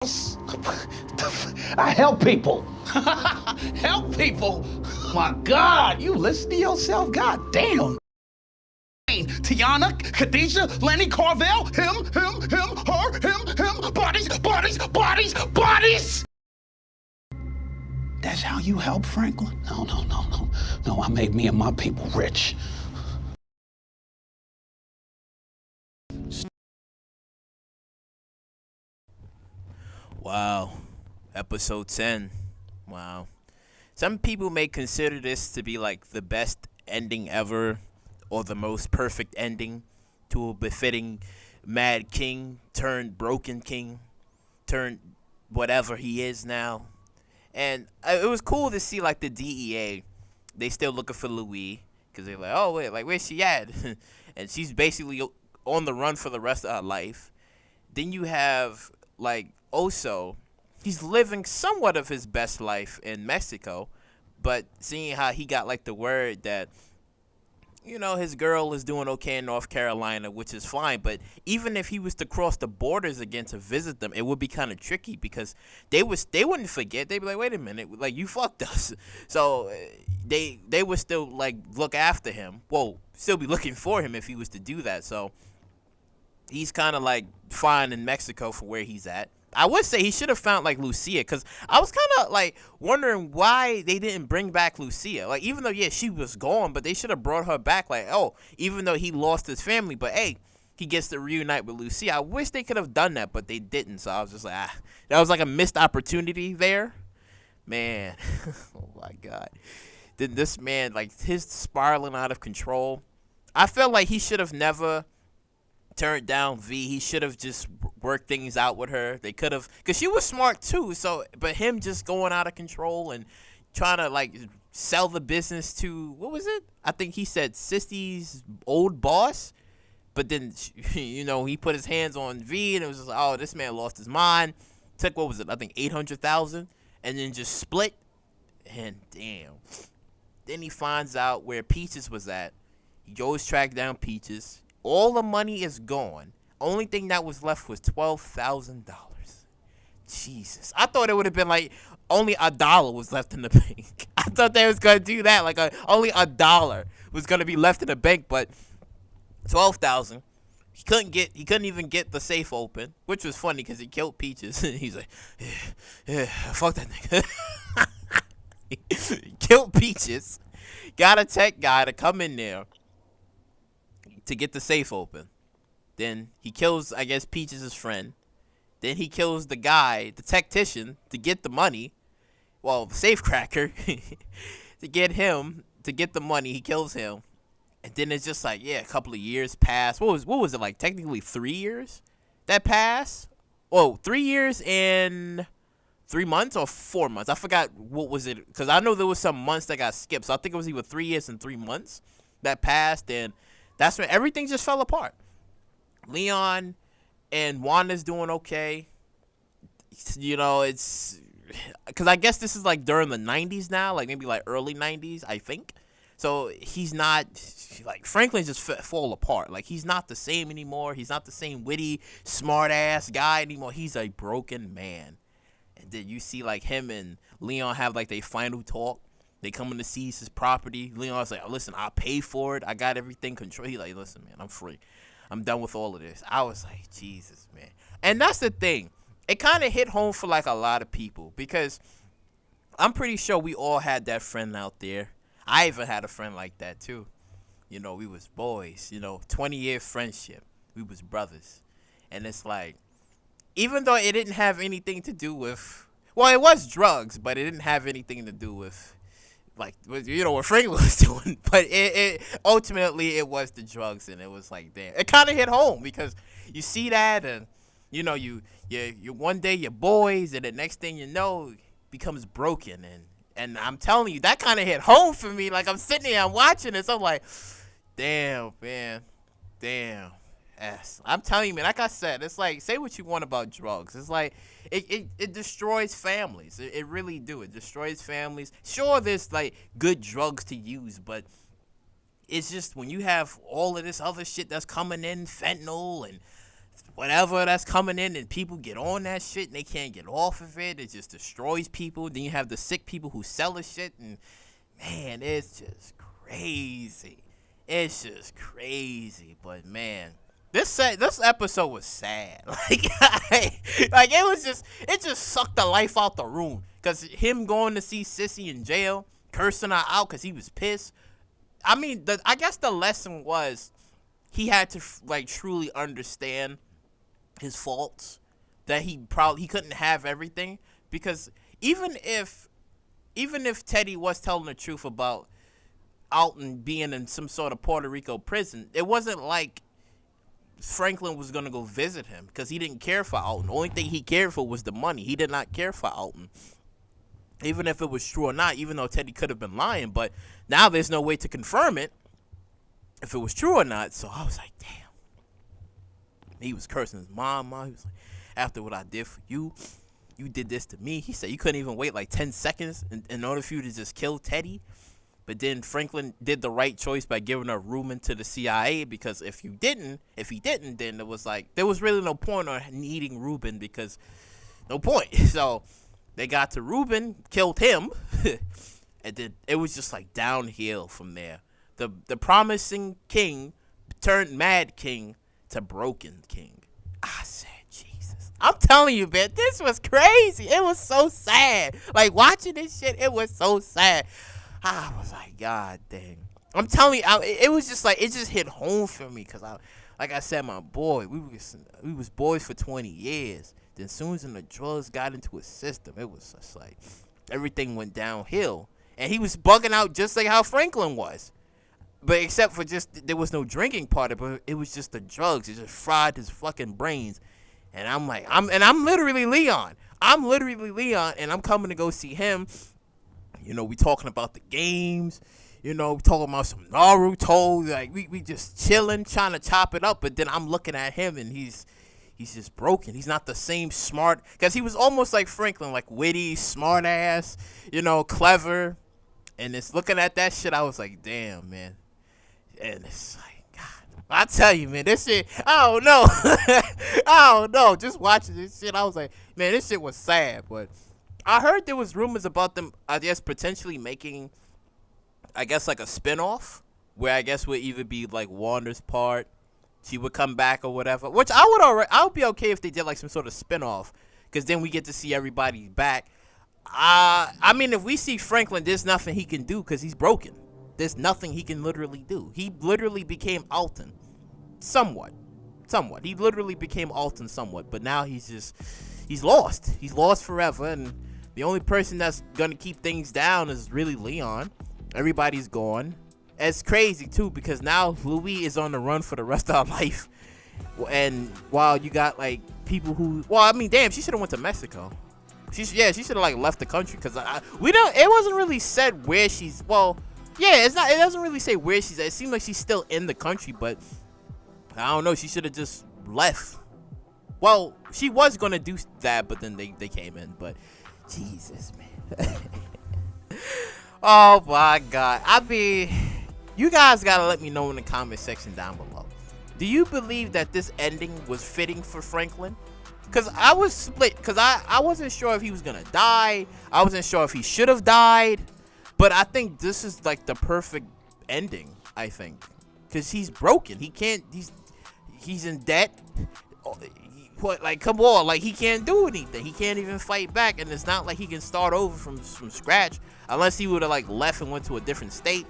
I help people. Help people? My God, you listen to yourself? God damn. Tiana, Khadijah, Lenny, Carvel, him, her, him, bodies. That's how you help Franklin? No. No, I made me and my people rich. Wow. Episode 10. Wow. Some people may consider this to be like the best ending ever or the most perfect ending to a befitting Mad King turned broken king turned whatever he is now. And it was cool to see like the DEA. They still looking for Louis because they're like, oh wait, like where's she at? And she's basically on the run for the rest of her life. Then you have like Oso. He's living somewhat of his best life in Mexico, but seeing how he got like the word that his girl is doing okay in North Carolina, which is fine. But even if he was to cross the borders again to visit them, it would be kind of tricky because they wouldn't forget. They'd be like, wait a minute, like you fucked us. So they would still like look after him. Well, still be looking for him if he was to do that. So he's kind of like fine in Mexico for where he's at. I would say he should have found like Lucia, because I was kind of like wondering why they didn't bring back Lucia. Like, even though, yeah, she was gone, but they should have brought her back. Like, oh, even though he lost his family, but hey, he gets to reunite with Lucia. I wish they could have done that, but they didn't. So I was just like, that was like a missed opportunity there. Man, oh my God. Then this man, like, his spiraling out of control. I felt like he should have never turned down V. He should have just worked things out with her. They could have, because she was smart too. So, but him just going out of control and trying to like sell the business to, what was it? I think he said Sisty's old boss. But then, he put his hands on V, and it was just like, oh, this man lost his mind. Took, what was it? I think 800,000, and then just split. And damn. Then he finds out where Peaches was at. He goes track down Peaches. All the money is gone. Only thing that was left was $12,000. Jesus. I thought it would have been like only $1 was left in the bank. I thought they was going to do that. Like only $1 was going to be left in the bank, but 12,000. He couldn't even get the safe open, which was funny because he killed Peaches. He's like, yeah, fuck that nigga. He killed Peaches. Got a tech guy to come in there to get the safe open. Then he kills, I guess, Peaches' friend. Then he kills the guy, the tactician, to get the money. Well, the safecracker. To get the money. He kills him. And then it's just like, yeah, a couple of years pass. What was it, like, technically 3 years that passed? Oh, 3 years and 3 months or 4 months? I forgot what was it, because I know there was some months that got skipped. So I think it was either 3 years and 3 months that passed, and that's when everything just fell apart. Leon and Wanda's doing okay. It's because I guess this is like during the 90s now, like maybe like early 90s, I think. So he's not, like, Franklin's just fall apart. Like, he's not the same anymore. He's not the same witty, smart-ass guy anymore. He's a broken man. And then you see, like, him and Leon have, like, their final talk. They come in to seize his property. Leon's like, listen, I'll pay for it. I got everything controlled. He's like, listen, man, I'm free. I'm done with all of this. I was like, Jesus, man. And that's the thing. It kind of hit home for, like, a lot of people. Because I'm pretty sure we all had that friend out there. I even had a friend like that, too. We was boys. 20-year friendship. We was brothers. And it's like, even though it didn't have anything to do with, well, it was drugs, but it didn't have anything to do with, like, what Franklin was doing. But it ultimately, it was the drugs, and it was like, damn. It kind of hit home, because you see that, and, you one day you're boys, and the next thing you know, becomes broken, and I'm telling you, that kind of hit home for me. Like, I'm sitting there, I'm watching this. I'm like, damn, man. Damn. Yes. I'm telling you, man, like I said, it's like, say what you want about drugs. It's like, it destroys families. It really do. It destroys families. Sure, there's, like, good drugs to use, but it's just when you have all of this other shit that's coming in, fentanyl and whatever that's coming in, and people get on that shit and they can't get off of it. It just destroys people. Then you have the sick people who sell the shit, and man, it's just crazy. It's just crazy. But man, this episode was sad. Like it just sucked the life out the room. Cause him going to see Sissy in jail, cursing her out cause he was pissed. I mean, I guess the lesson was he had to like truly understand his faults, that he couldn't have everything, because even if Teddy was telling the truth about Alton being in some sort of Puerto Rico prison, it wasn't like Franklin was gonna go visit him, because he didn't care for Alton. The only thing he cared for was the money. He did not care for Alton, even if it was true or not, even though Teddy could have been lying. But now there's no way to confirm it if it was true or not. So I was like, damn. He was cursing his mom. He was like, after what I did for you, you did this to me. He said you couldn't even wait like 10 seconds in order for you to just kill Teddy. But then Franklin did the right choice by giving her Reuben to the CIA, because if he didn't, then it was like, there was really no point on needing Reuben, because no point. So they got to Reuben, killed him, and then it was just like downhill from there. The promising king turned mad king to broken king. I said, Jesus. I'm telling you, man, this was crazy. It was so sad. Like, watching this shit, it was so sad. I was like, God dang. I'm telling you, it was just like, it just hit home for me, because like I said, my boy, we was boys for 20 years. Then as soon as the drugs got into his system, it was just like everything went downhill. And he was bugging out just like how Franklin was. But except for just, there was no drinking part of it, it was just the drugs. It just fried his fucking brains. And I'm like, I'm literally Leon. I'm literally Leon, and I'm coming to go see him. You know, we talking about the games. You know, we talking about some Naruto. Like, we just chilling, trying to chop it up. But then I'm looking at him, and he's just broken. He's not the same smart, because he was almost like Franklin, like witty, smart ass, you know, clever. And it's looking at that shit, I was like, damn, man. And it's like, God, I tell you, man, this shit, I don't know. I don't know. Just watching this shit, I was like, man, this shit was sad. But I heard there was rumors about them, I guess, potentially making, I guess, like a spinoff, where I guess would either be like Wanda's part, she would come back or whatever. Which I would be okay if they did like some sort of spinoff, because then we get to see everybody back. I mean, if we see Franklin, there's nothing he can do because he's broken. There's nothing he can literally do. He literally became Alton. Somewhat. He literally became Alton somewhat. But now he's lost. He's lost forever. And the only person that's going to keep things down is really Leon. Everybody's gone. It's crazy, too, because now Louis is on the run for the rest of her life. And while you got, like, people who... Well, I mean, damn, she should have went to Mexico. She should have, like, left the country. Because it wasn't really said where she's... Well... Yeah, it doesn't really say where she's at. It seems like she's still in the country, but I don't know. She should have just left. Well, she was going to do that, but then they came in. But Jesus, man. Oh, my God. I mean, you guys got to let me know in the comment section down below. Do you believe that this ending was fitting for Franklin? Because I was split. Because I wasn't sure if he was going to die. I wasn't sure if he should have died. But I think this is like the perfect ending, I think. Because he's broken. He can't, he's in debt. Like, come on, like, he can't do anything. He can't even fight back. And it's not like he can start over from scratch. Unless he would have, like, left and went to a different state.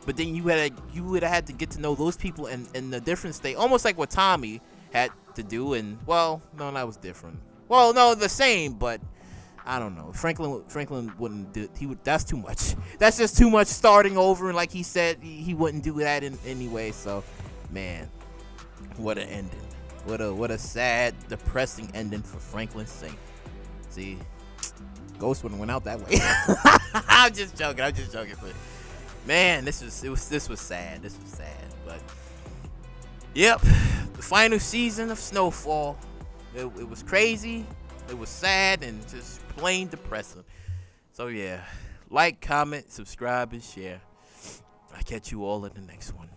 But then you would have had to get to know those people in a different state. Almost like what Tommy had to do. And, well, no, that was different. Well, no, the same, but... I don't know. Franklin wouldn't do it. That's too much. That's just too much starting over. And like he said, he wouldn't do that anyway. So, man, what an ending. What a sad, depressing ending for Franklin Saint. See, Ghost wouldn't went out that way. I'm just joking. But man, this was sad. This was sad. But yep, the final season of Snowfall. It was crazy. It was sad and just plain depressing. So yeah, like, comment, subscribe, and share. I'll catch you all in the next one.